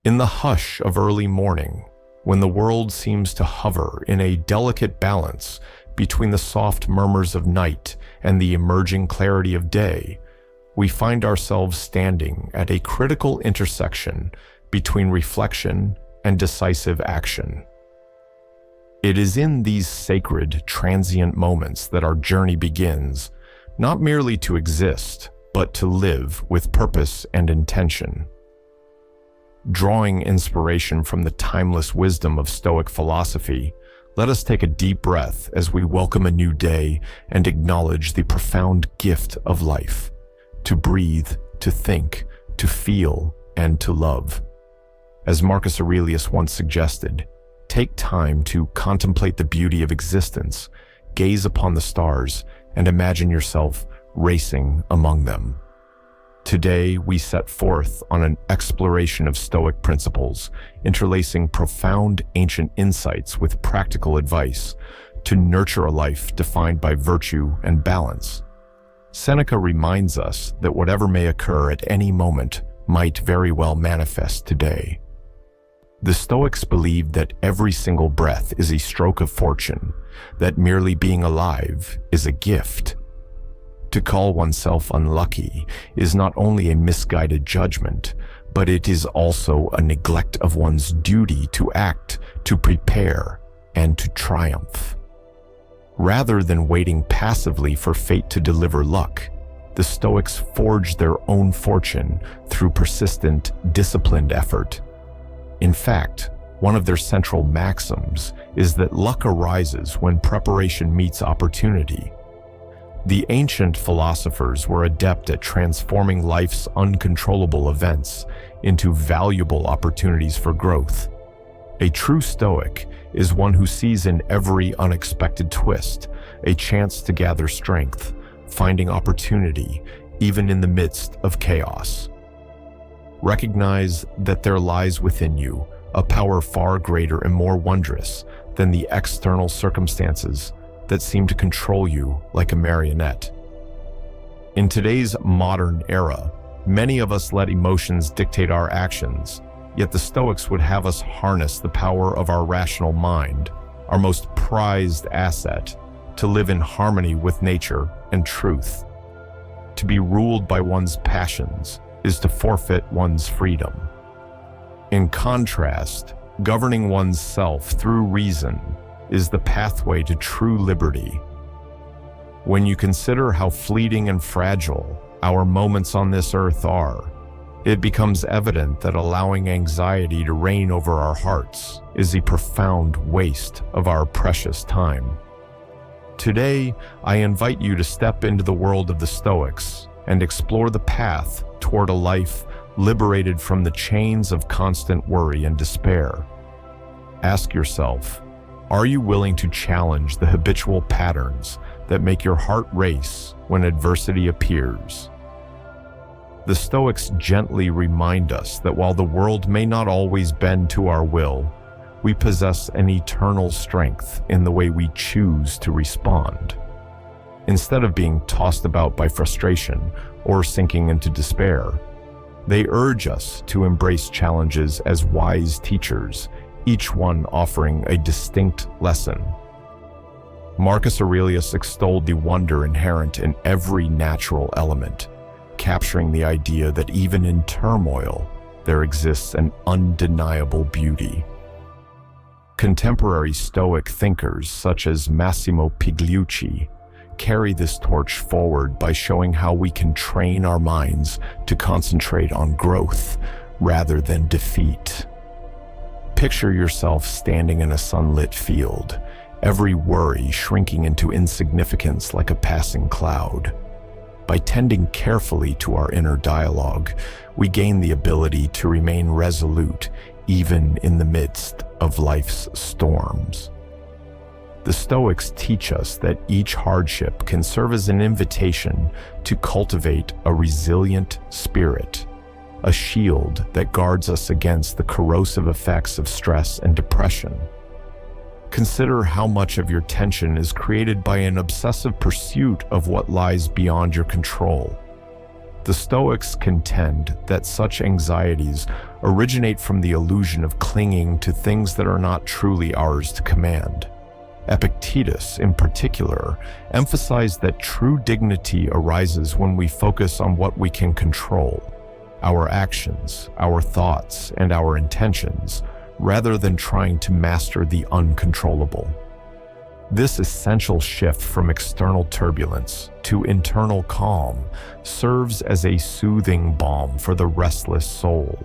In the hush of early morning, when the world seems to hover in a delicate balance between the soft murmurs of night and the emerging clarity of day, we find ourselves standing at a critical intersection between reflection and decisive action. It is in these sacred, transient moments that our journey begins, not merely to exist, but to live with purpose and intention. Drawing inspiration from the timeless wisdom of Stoic philosophy, let us take a deep breath as we welcome a new day and acknowledge the profound gift of life: to breathe, to think, to feel, and to love. As Marcus Aurelius once suggested, take time to contemplate the beauty of existence, gaze upon the stars, and imagine yourself racing among them. Today, we set forth on an exploration of Stoic principles, interlacing profound ancient insights with practical advice to nurture a life defined by virtue and balance. Seneca reminds us that whatever may occur at any moment might very well manifest today. The Stoics believed that every single breath is a stroke of fortune, that merely being alive is a gift. To call oneself unlucky is not only a misguided judgment, but it is also a neglect of one's duty to act, to prepare, and to triumph. Rather than waiting passively for fate to deliver luck, the Stoics forged their own fortune through persistent, disciplined effort. In fact, one of their central maxims is that luck arises when preparation meets opportunity. The ancient philosophers were adept at transforming life's uncontrollable events into valuable opportunities for growth. A true Stoic is one who sees in every unexpected twist a chance to gather strength, finding opportunity even in the midst of chaos. Recognize that there lies within you a power far greater and more wondrous than the external circumstances that seem to control you like a marionette. In today's modern era, many of us let emotions dictate our actions, yet the Stoics would have us harness the power of our rational mind, our most prized asset, to live in harmony with nature and truth. To be ruled by one's passions is to forfeit one's freedom. In contrast, governing one's self through reason is the pathway to true liberty. When you consider how fleeting and fragile our moments on this earth are, it becomes evident that allowing anxiety to reign over our hearts is a profound waste of our precious time. Today, I invite you to step into the world of the Stoics and explore the path toward a life liberated from the chains of constant worry and despair. Ask yourself, are you willing to challenge the habitual patterns that make your heart race when adversity appears? The Stoics gently remind us that while the world may not always bend to our will, we possess an eternal strength in the way we choose to respond. Instead of being tossed about by frustration or sinking into despair, they urge us to embrace challenges as wise teachers, each one offering a distinct lesson. Marcus Aurelius extolled the wonder inherent in every natural element, capturing the idea that even in turmoil, there exists an undeniable beauty. Contemporary Stoic thinkers such as Massimo Pigliucci carry this torch forward by showing how we can train our minds to concentrate on growth rather than defeat. Picture yourself standing in a sunlit field, every worry shrinking into insignificance like a passing cloud. By tending carefully to our inner dialogue, we gain the ability to remain resolute even in the midst of life's storms. The Stoics teach us that each hardship can serve as an invitation to cultivate a resilient spirit, a shield that guards us against the corrosive effects of stress and depression. Consider how much of your tension is created by an obsessive pursuit of what lies beyond your control. The Stoics contend that such anxieties originate from the illusion of clinging to things that are not truly ours to command. Epictetus, in particular, emphasized that true dignity arises when we focus on what we can control, our actions, our thoughts, and our intentions, rather than trying to master the uncontrollable. This essential shift from external turbulence to internal calm serves as a soothing balm for the restless soul.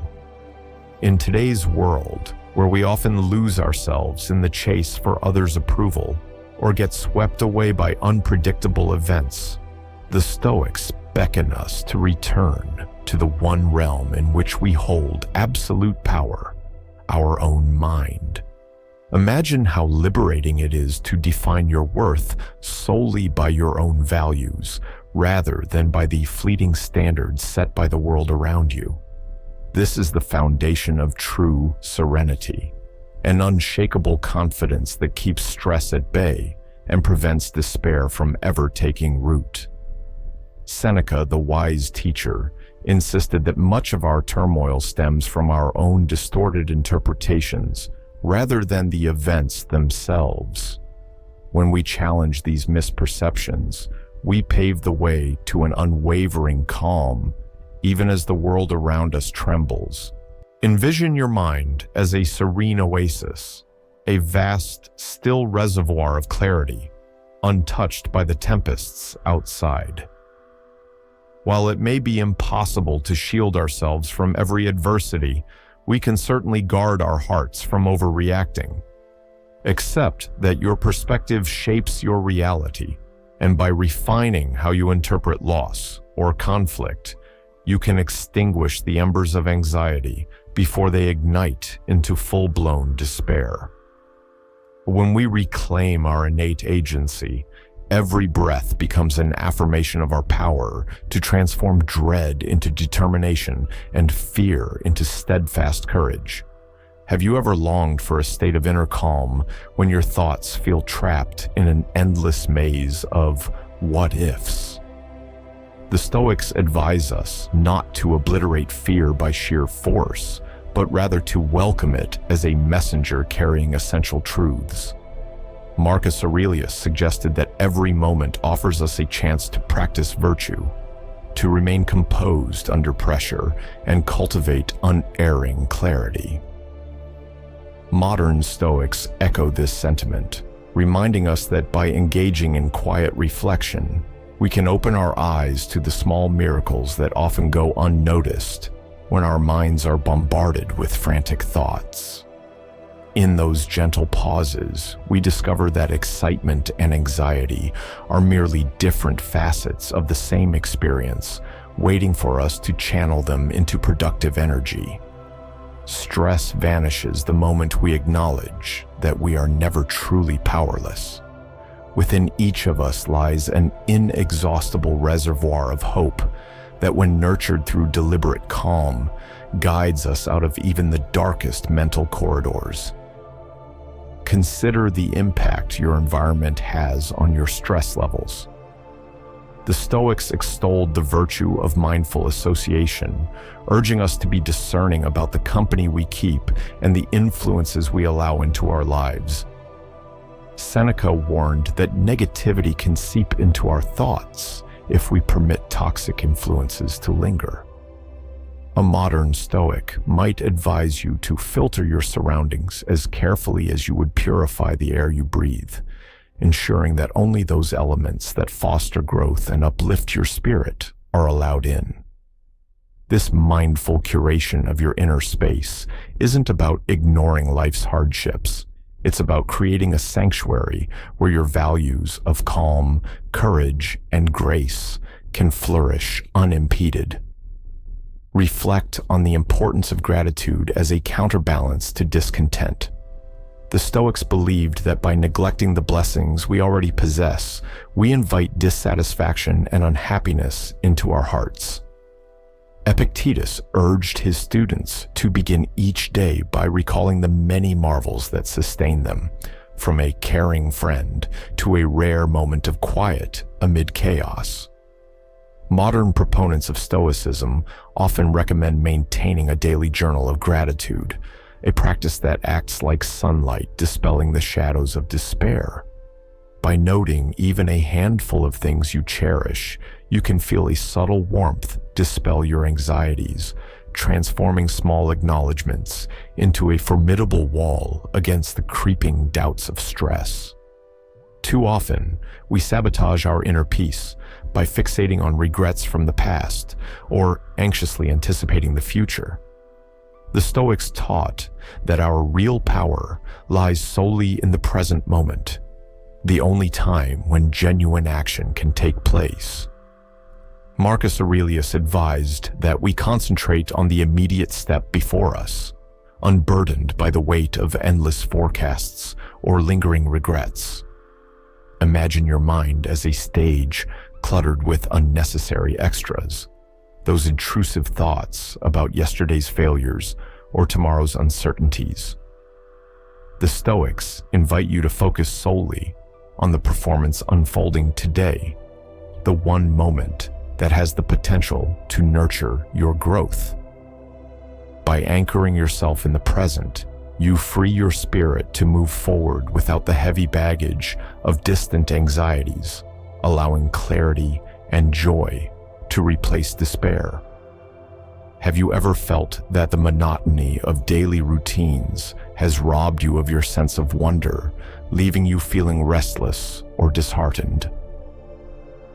In today's world, where we often lose ourselves in the chase for others' approval or get swept away by unpredictable events, the Stoics beckon us to return to the one realm in which we hold absolute power, our own mind. Imagine how liberating it is to define your worth solely by your own values, rather than by the fleeting standards set by the world around you. This is the foundation of true serenity, an unshakable confidence that keeps stress at bay and prevents despair from ever taking root. Seneca, the wise teacher, insisted that much of our turmoil stems from our own distorted interpretations rather than the events themselves. When we challenge these misperceptions, we pave the way to an unwavering calm, even as the world around us trembles. Envision your mind as a serene oasis, a vast, still reservoir of clarity, untouched by the tempests outside. While it may be impossible to shield ourselves from every adversity, we can certainly guard our hearts from overreacting. Accept that your perspective shapes your reality, and by refining how you interpret loss or conflict, you can extinguish the embers of anxiety before they ignite into full-blown despair. When we reclaim our innate agency, every breath becomes an affirmation of our power to transform dread into determination and fear into steadfast courage. Have you ever longed for a state of inner calm when your thoughts feel trapped in an endless maze of what-ifs? The Stoics advise us not to obliterate fear by sheer force, but rather to welcome it as a messenger carrying essential truths. Marcus Aurelius suggested that every moment offers us a chance to practice virtue, to remain composed under pressure and cultivate unerring clarity. Modern Stoics echo this sentiment, reminding us that by engaging in quiet reflection, we can open our eyes to the small miracles that often go unnoticed when our minds are bombarded with frantic thoughts. In those gentle pauses, we discover that excitement and anxiety are merely different facets of the same experience, waiting for us to channel them into productive energy. Stress vanishes the moment we acknowledge that we are never truly powerless. Within each of us lies an inexhaustible reservoir of hope that, when nurtured through deliberate calm, guides us out of even the darkest mental corridors. Consider the impact your environment has on your stress levels. The Stoics extolled the virtue of mindful association, urging us to be discerning about the company we keep and the influences we allow into our lives. Seneca warned that negativity can seep into our thoughts if we permit toxic influences to linger. A modern Stoic might advise you to filter your surroundings as carefully as you would purify the air you breathe, ensuring that only those elements that foster growth and uplift your spirit are allowed in. This mindful curation of your inner space isn't about ignoring life's hardships. It's about creating a sanctuary where your values of calm, courage, and grace can flourish unimpeded. Reflect on the importance of gratitude as a counterbalance to discontent. The Stoics believed that by neglecting the blessings we already possess, we invite dissatisfaction and unhappiness into our hearts. Epictetus urged his students to begin each day by recalling the many marvels that sustain them, from a caring friend to a rare moment of quiet amid chaos. Modern proponents of Stoicism often recommend maintaining a daily journal of gratitude, a practice that acts like sunlight dispelling the shadows of despair. By noting even a handful of things you cherish, you can feel a subtle warmth dispel your anxieties, transforming small acknowledgments into a formidable wall against the creeping doubts of stress. Too often, we sabotage our inner peace by fixating on regrets from the past or anxiously anticipating the future. The Stoics taught that our real power lies solely in the present moment, the only time when genuine action can take place. Marcus Aurelius advised that we concentrate on the immediate step before us, unburdened by the weight of endless forecasts or lingering regrets. Imagine your mind as a stage cluttered with unnecessary extras, those intrusive thoughts about yesterday's failures or tomorrow's uncertainties. The Stoics invite you to focus solely on the performance unfolding today, the one moment that has the potential to nurture your growth. By anchoring yourself in the present, you free your spirit to move forward without the heavy baggage of distant anxieties, allowing clarity and joy to replace despair. Have you ever felt that the monotony of daily routines has robbed you of your sense of wonder, leaving you feeling restless or disheartened?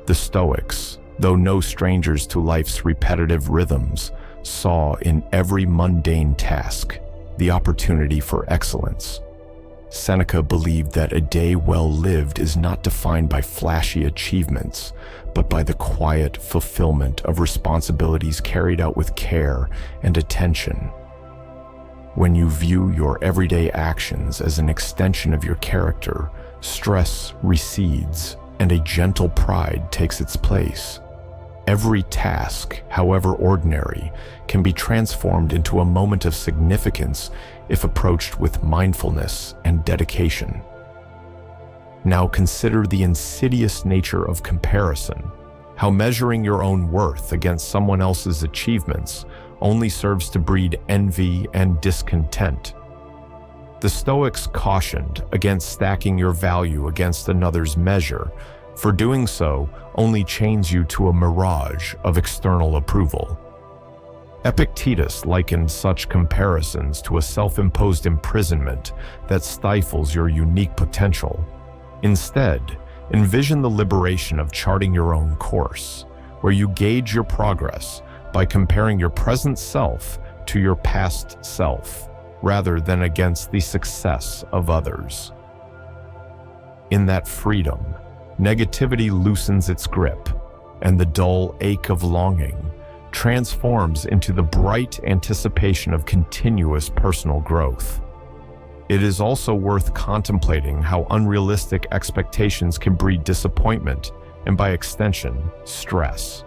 The Stoics, though no strangers to life's repetitive rhythms, saw in every mundane task the opportunity for excellence. Seneca believed that a day well lived is not defined by flashy achievements, but by the quiet fulfillment of responsibilities carried out with care and attention. When you view your everyday actions as an extension of your character, stress recedes and a gentle pride takes its place. Every task, however ordinary, can be transformed into a moment of significance if approached with mindfulness and dedication. Now consider the insidious nature of comparison, how measuring your own worth against someone else's achievements only serves to breed envy and discontent. The Stoics cautioned against stacking your value against another's measure, for doing so only chains you to a mirage of external approval. Epictetus likened such comparisons to a self-imposed imprisonment that stifles your unique potential. Instead, envision the liberation of charting your own course, where you gauge your progress by comparing your present self to your past self, rather than against the success of others. In that freedom, negativity loosens its grip, and the dull ache of longing transforms into the bright anticipation of continuous personal growth. It is also worth contemplating how unrealistic expectations can breed disappointment and, by extension, stress.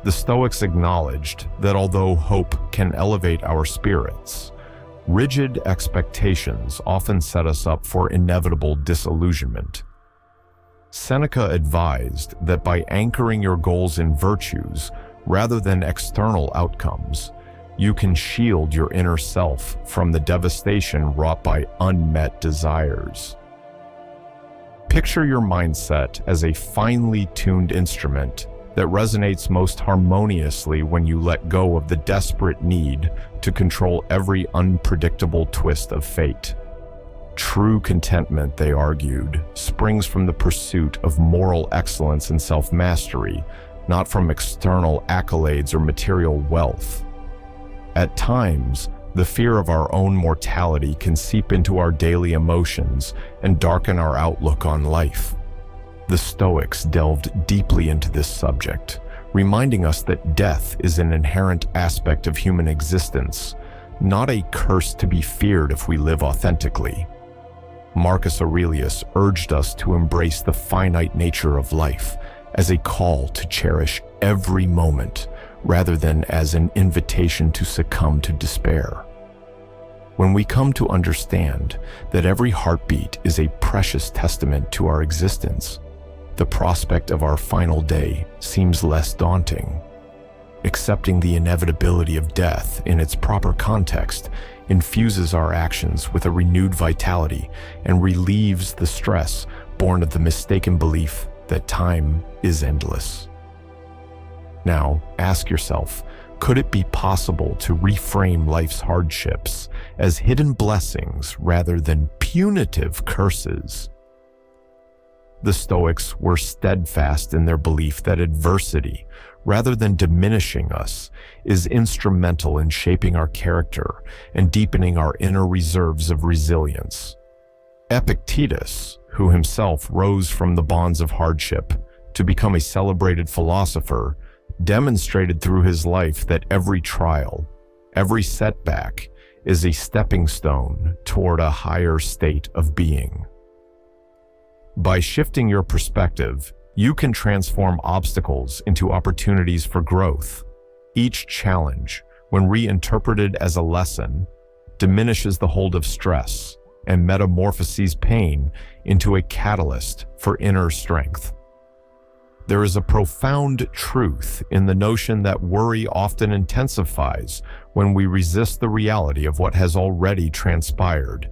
The Stoics acknowledged that although hope can elevate our spirits, rigid expectations often set us up for inevitable disillusionment. Seneca advised that by anchoring your goals in virtues rather than external outcomes, you can shield your inner self from the devastation wrought by unmet desires. Picture your mindset as a finely tuned instrument that resonates most harmoniously when you let go of the desperate need to control every unpredictable twist of fate. True contentment, they argued, springs from the pursuit of moral excellence and self-mastery, not from external accolades or material wealth. At times, the fear of our own mortality can seep into our daily emotions and darken our outlook on life. The Stoics delved deeply into this subject, reminding us that death is an inherent aspect of human existence, not a curse to be feared if we live authentically. Marcus Aurelius urged us to embrace the finite nature of life as a call to cherish every moment rather than as an invitation to succumb to despair. When we come to understand that every heartbeat is a precious testament to our existence, the prospect of our final day seems less daunting. Accepting the inevitability of death in its proper context infuses our actions with a renewed vitality and relieves the stress born of the mistaken belief that time is endless. Now, ask yourself, could it be possible to reframe life's hardships as hidden blessings rather than punitive curses? The Stoics were steadfast in their belief that adversity, rather than diminishing us, is instrumental in shaping our character and deepening our inner reserves of resilience. Epictetus, who himself rose from the bonds of hardship to become a celebrated philosopher, demonstrated through his life that every trial, every setback, is a stepping stone toward a higher state of being. By shifting your perspective, you can transform obstacles into opportunities for growth. Each challenge, when reinterpreted as a lesson, diminishes the hold of stress and metamorphoses pain into a catalyst for inner strength. There is a profound truth in the notion that worry often intensifies when we resist the reality of what has already transpired.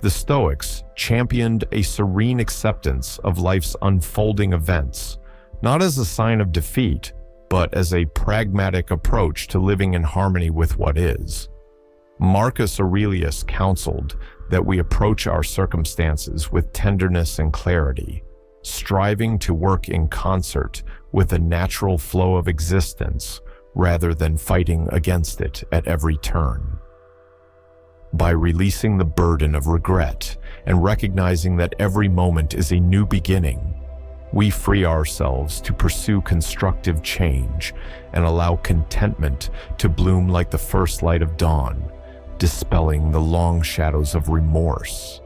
The Stoics championed a serene acceptance of life's unfolding events, not as a sign of defeat, but as a pragmatic approach to living in harmony with what is. Marcus Aurelius counseled that we approach our circumstances with tenderness and clarity, striving to work in concert with the natural flow of existence rather than fighting against it at every turn. By releasing the burden of regret and recognizing that every moment is a new beginning, we free ourselves to pursue constructive change and allow contentment to bloom like the first light of dawn, dispelling the long shadows of remorse.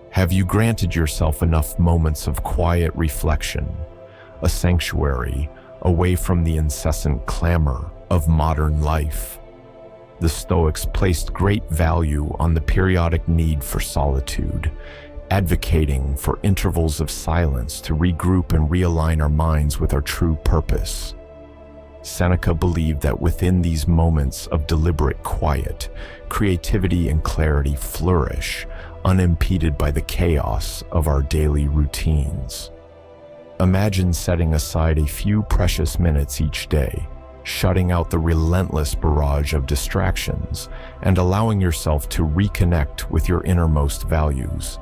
Have you granted yourself enough moments of quiet reflection, a sanctuary away from the incessant clamor of modern life? The Stoics placed great value on the periodic need for solitude, advocating for intervals of silence to regroup and realign our minds with our true purpose. Seneca believed that within these moments of deliberate quiet, creativity and clarity flourish, unimpeded by the chaos of our daily routines. Imagine setting aside a few precious minutes each day, shutting out the relentless barrage of distractions and allowing yourself to reconnect with your innermost values.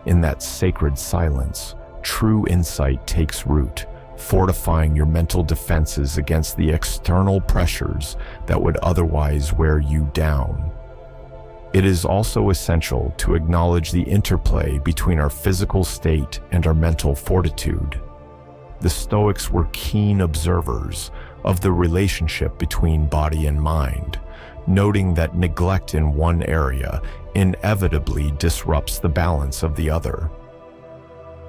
In that sacred silence, true insight takes root, fortifying your mental defenses against the external pressures that would otherwise wear you down. It is also essential to acknowledge the interplay between our physical state and our mental fortitude. The Stoics were keen observers of the relationship between body and mind, noting that neglect in one area inevitably disrupts the balance of the other.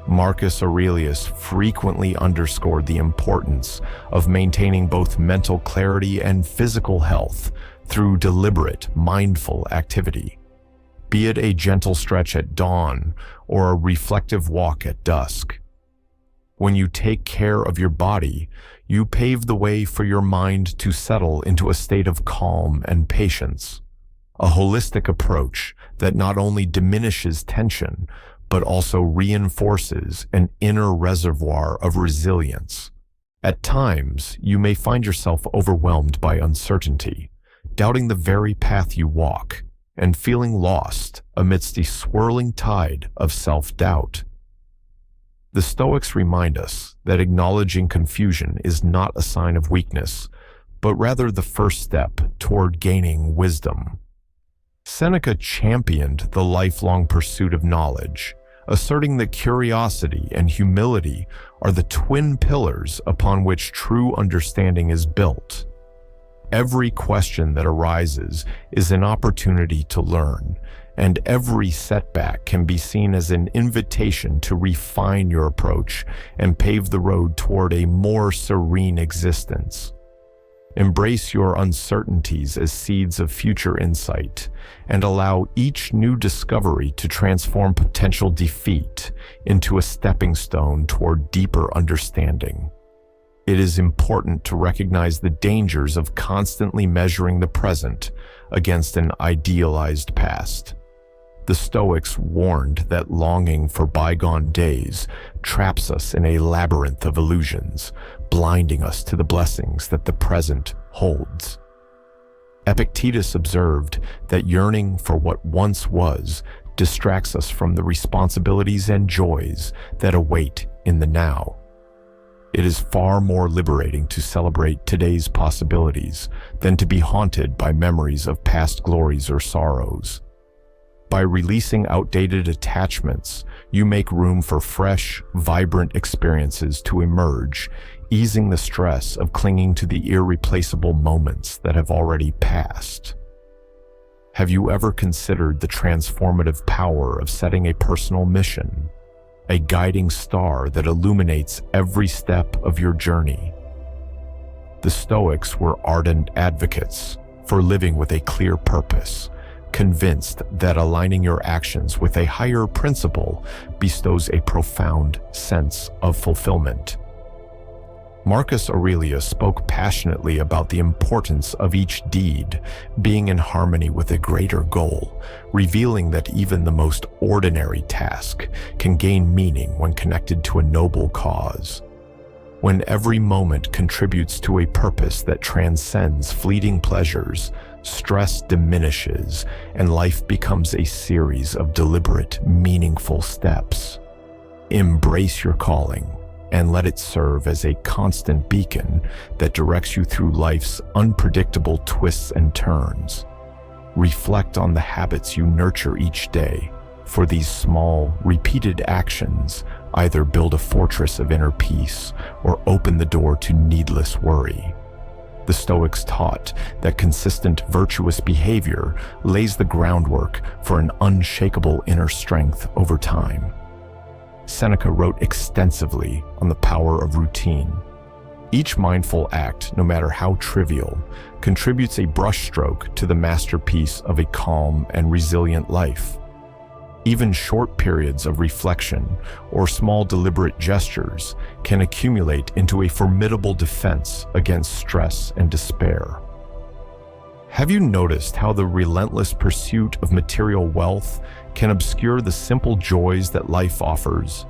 Marcus Aurelius frequently underscored the importance of maintaining both mental clarity and physical health through deliberate, mindful activity, be it a gentle stretch at dawn or a reflective walk at dusk. When you take care of your body, you pave the way for your mind to settle into a state of calm and patience, a holistic approach that not only diminishes tension, but also reinforces an inner reservoir of resilience. At times, you may find yourself overwhelmed by uncertainty, doubting the very path you walk, and feeling lost amidst a swirling tide of self-doubt. The Stoics remind us that acknowledging confusion is not a sign of weakness, but rather the first step toward gaining wisdom. Seneca championed the lifelong pursuit of knowledge, asserting that curiosity and humility are the twin pillars upon which true understanding is built. Every question that arises is an opportunity to learn, and every setback can be seen as an invitation to refine your approach and pave the road toward a more serene existence. Embrace your uncertainties as seeds of future insight, and allow each new discovery to transform potential defeat into a stepping stone toward deeper understanding. It is important to recognize the dangers of constantly measuring the present against an idealized past. The Stoics warned that longing for bygone days traps us in a labyrinth of illusions, blinding us to the blessings that the present holds. Epictetus observed that yearning for what once was distracts us from the responsibilities and joys that await in the now. It is far more liberating to celebrate today's possibilities than to be haunted by memories of past glories or sorrows. By releasing outdated attachments, you make room for fresh, vibrant experiences to emerge, easing the stress of clinging to the irreplaceable moments that have already passed. Have you ever considered the transformative power of setting a personal mission, a guiding star that illuminates every step of your journey? The Stoics were ardent advocates for living with a clear purpose, convinced that aligning your actions with a higher principle bestows a profound sense of fulfillment. Marcus Aurelius spoke passionately about the importance of each deed being in harmony with a greater goal, revealing that even the most ordinary task can gain meaning when connected to a noble cause. When every moment contributes to a purpose that transcends fleeting pleasures, stress diminishes, and life becomes a series of deliberate, meaningful steps. Embrace your calling and let it serve as a constant beacon that directs you through life's unpredictable twists and turns. Reflect on the habits you nurture each day, for these small, repeated actions either build a fortress of inner peace or open the door to needless worry. The Stoics taught that consistent virtuous behavior lays the groundwork for an unshakable inner strength over time. Seneca wrote extensively on the power of routine. Each mindful act, no matter how trivial, contributes a brushstroke to the masterpiece of a calm and resilient life. Even short periods of reflection or small deliberate gestures can accumulate into a formidable defense against stress and despair. Have you noticed how the relentless pursuit of material wealth can obscure the simple joys that life offers?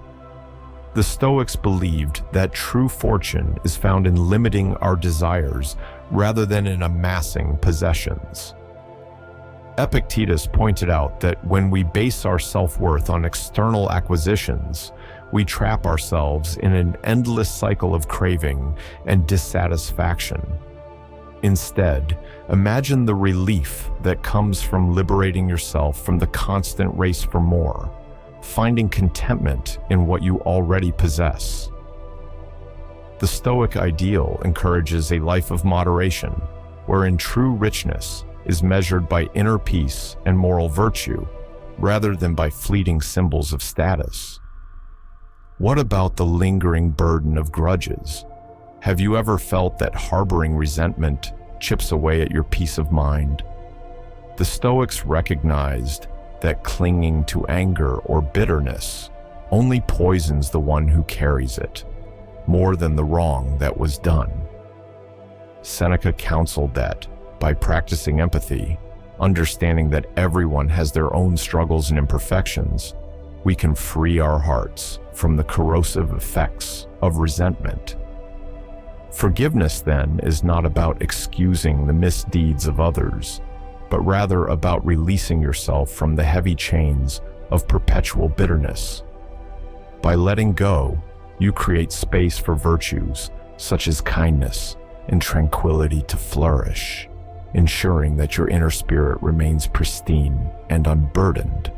The Stoics believed that true fortune is found in limiting our desires rather than in amassing possessions. Epictetus pointed out that when we base our self-worth on external acquisitions, we trap ourselves in an endless cycle of craving and dissatisfaction. Instead, imagine the relief that comes from liberating yourself from the constant race for more, finding contentment in what you already possess. The Stoic ideal encourages a life of moderation, wherein true richness is measured by inner peace and moral virtue, rather than by fleeting symbols of status. What about the lingering burden of grudges? Have you ever felt that harboring resentment chips away at your peace of mind? The Stoics recognized that clinging to anger or bitterness only poisons the one who carries it, more than the wrong that was done. Seneca counseled that, by practicing empathy, understanding that everyone has their own struggles and imperfections, we can free our hearts from the corrosive effects of resentment. Forgiveness, then, is not about excusing the misdeeds of others, but rather about releasing yourself from the heavy chains of perpetual bitterness. By letting go, you create space for virtues such as kindness and tranquility to flourish, ensuring that your inner spirit remains pristine and unburdened.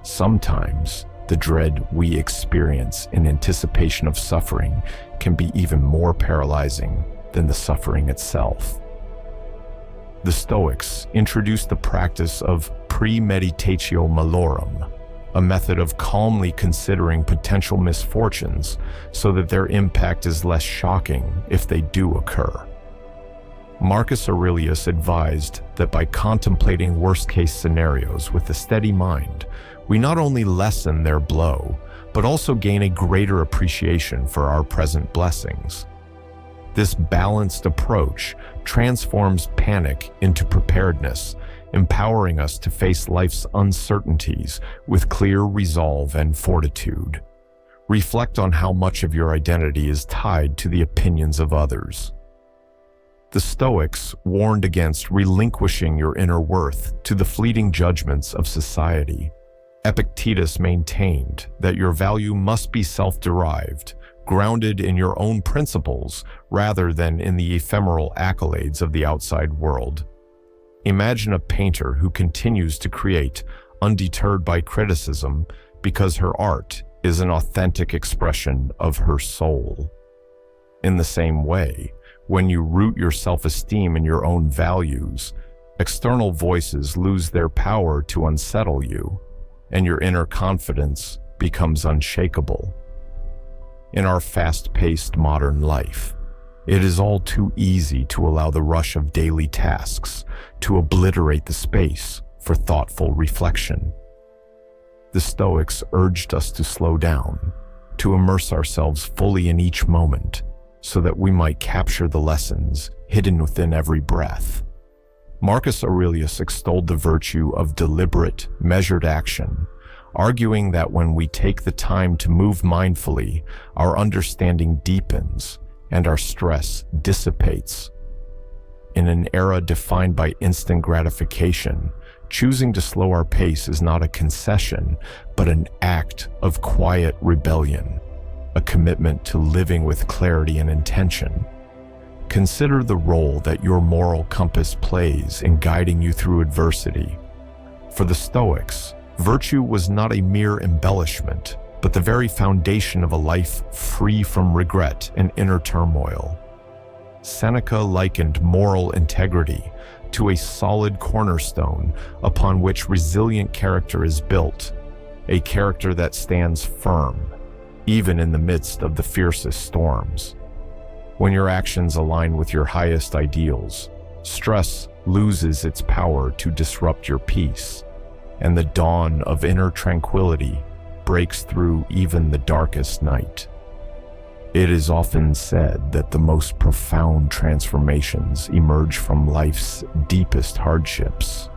Sometimes, the dread we experience in anticipation of suffering can be even more paralyzing than the suffering itself. The Stoics introduced the practice of premeditatio malorum, a method of calmly considering potential misfortunes so that their impact is less shocking if they do occur. Marcus Aurelius advised that by contemplating worst-case scenarios with a steady mind, we not only lessen their blow, but also gain a greater appreciation for our present blessings. This balanced approach transforms panic into preparedness, empowering us to face life's uncertainties with clear resolve and fortitude. Reflect on how much of your identity is tied to the opinions of others. The Stoics warned against relinquishing your inner worth to the fleeting judgments of society. Epictetus maintained that your value must be self-derived, grounded in your own principles rather than in the ephemeral accolades of the outside world. Imagine a painter who continues to create, undeterred by criticism, because her art is an authentic expression of her soul. In the same way, when you root your self-esteem in your own values, external voices lose their power to unsettle you, and your inner confidence becomes unshakable. In our fast-paced modern life, it is all too easy to allow the rush of daily tasks to obliterate the space for thoughtful reflection. The Stoics urged us to slow down, to immerse ourselves fully in each moment, so that we might capture the lessons hidden within every breath. Marcus Aurelius extolled the virtue of deliberate, measured action, arguing that when we take the time to move mindfully, our understanding deepens and our stress dissipates. In an era defined by instant gratification, choosing to slow our pace is not a concession, but an act of quiet rebellion, a commitment to living with clarity and intention. Consider the role that your moral compass plays in guiding you through adversity. For the Stoics, virtue was not a mere embellishment, but the very foundation of a life free from regret and inner turmoil. Seneca likened moral integrity to a solid cornerstone upon which resilient character is built, a character that stands firm, even in the midst of the fiercest storms. When your actions align with your highest ideals, stress loses its power to disrupt your peace, and the dawn of inner tranquility breaks through even the darkest night. It is often said that the most profound transformations emerge from life's deepest hardships.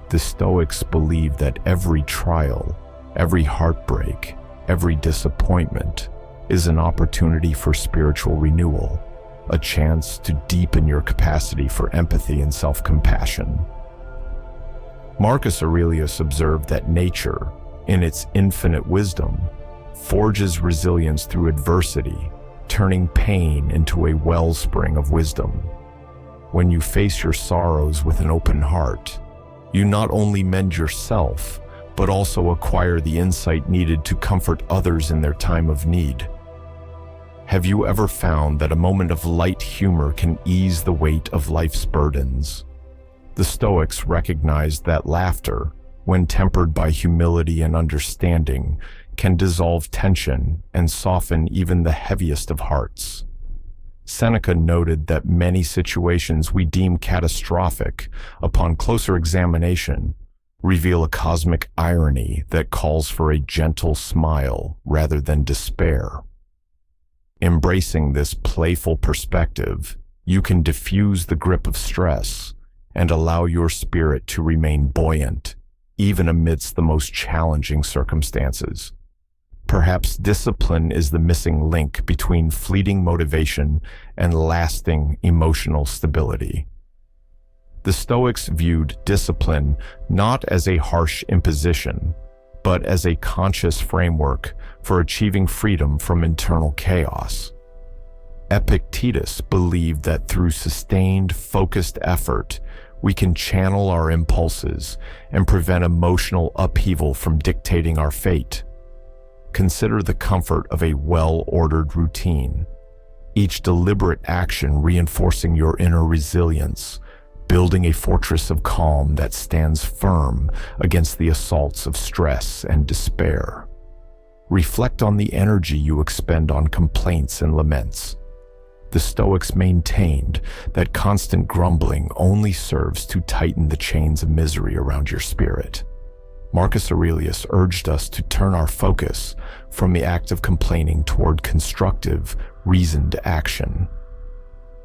The Stoics believe that every trial, every heartbreak, every disappointment is an opportunity for spiritual renewal, a chance to deepen your capacity for empathy and self-compassion. Marcus Aurelius observed that nature, in its infinite wisdom, forges resilience through adversity, turning pain into a wellspring of wisdom. When you face your sorrows with an open heart, you not only mend yourself, but also acquire the insight needed to comfort others in their time of need. Have you ever found that a moment of light humor can ease the weight of life's burdens? The Stoics recognized that laughter, when tempered by humility and understanding, can dissolve tension and soften even the heaviest of hearts. Seneca noted that many situations we deem catastrophic, upon closer examination, reveal a cosmic irony that calls for a gentle smile rather than despair. Embracing this playful perspective, you can diffuse the grip of stress and allow your spirit to remain buoyant, even amidst the most challenging circumstances. Perhaps discipline is the missing link between fleeting motivation and lasting emotional stability. The Stoics viewed discipline not as a harsh imposition, but as a conscious framework for achieving freedom from internal chaos. Epictetus believed that through sustained, focused effort, we can channel our impulses and prevent emotional upheaval from dictating our fate. Consider the comfort of a well-ordered routine, each deliberate action reinforcing your inner resilience, building a fortress of calm that stands firm against the assaults of stress and despair. Reflect on the energy you expend on complaints and laments. The Stoics maintained that constant grumbling only serves to tighten the chains of misery around your spirit. Marcus Aurelius urged us to turn our focus from the act of complaining toward constructive, reasoned action.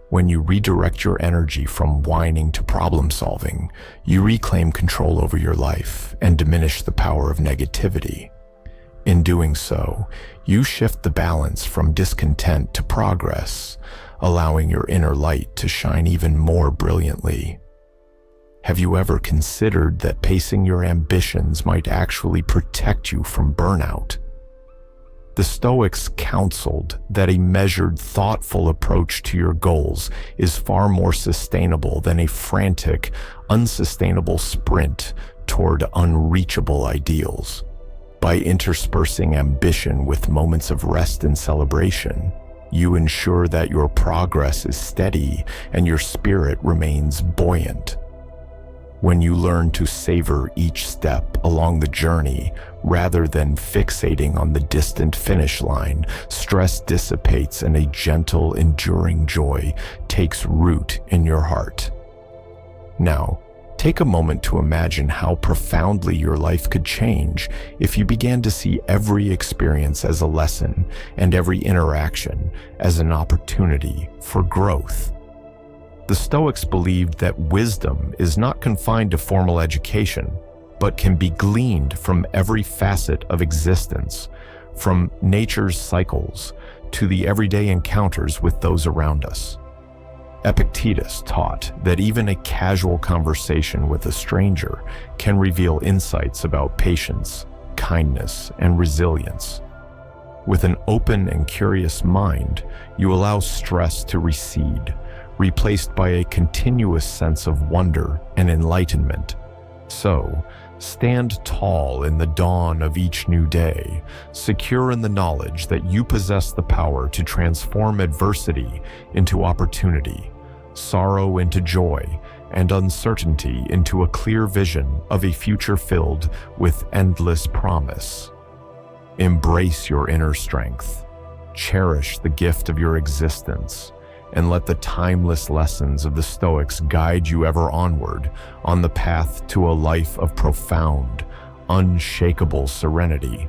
When you redirect your energy from whining to problem solving, you reclaim control over your life and diminish the power of negativity. In doing so, you shift the balance from discontent to progress, allowing your inner light to shine even more brilliantly. Have you ever considered that pacing your ambitions might actually protect you from burnout? The Stoics counseled that a measured, thoughtful approach to your goals is far more sustainable than a frantic, unsustainable sprint toward unreachable ideals. By interspersing ambition with moments of rest and celebration, you ensure that your progress is steady and your spirit remains buoyant. When you learn to savor each step along the journey rather than fixating on the distant finish line, stress dissipates and a gentle, enduring joy takes root in your heart. Now, take a moment to imagine how profoundly your life could change if you began to see every experience as a lesson and every interaction as an opportunity for growth. The Stoics believed that wisdom is not confined to formal education, but can be gleaned from every facet of existence, from nature's cycles to the everyday encounters with those around us. Epictetus taught that even a casual conversation with a stranger can reveal insights about patience, kindness, and resilience. With an open and curious mind, you allow stress to recede, replaced by a continuous sense of wonder and enlightenment. So, stand tall in the dawn of each new day, secure in the knowledge that you possess the power to transform adversity into opportunity, sorrow into joy, and uncertainty into a clear vision of a future filled with endless promise. Embrace your inner strength, cherish the gift of your existence, and let the timeless lessons of the Stoics guide you ever onward on the path to a life of profound, unshakable serenity.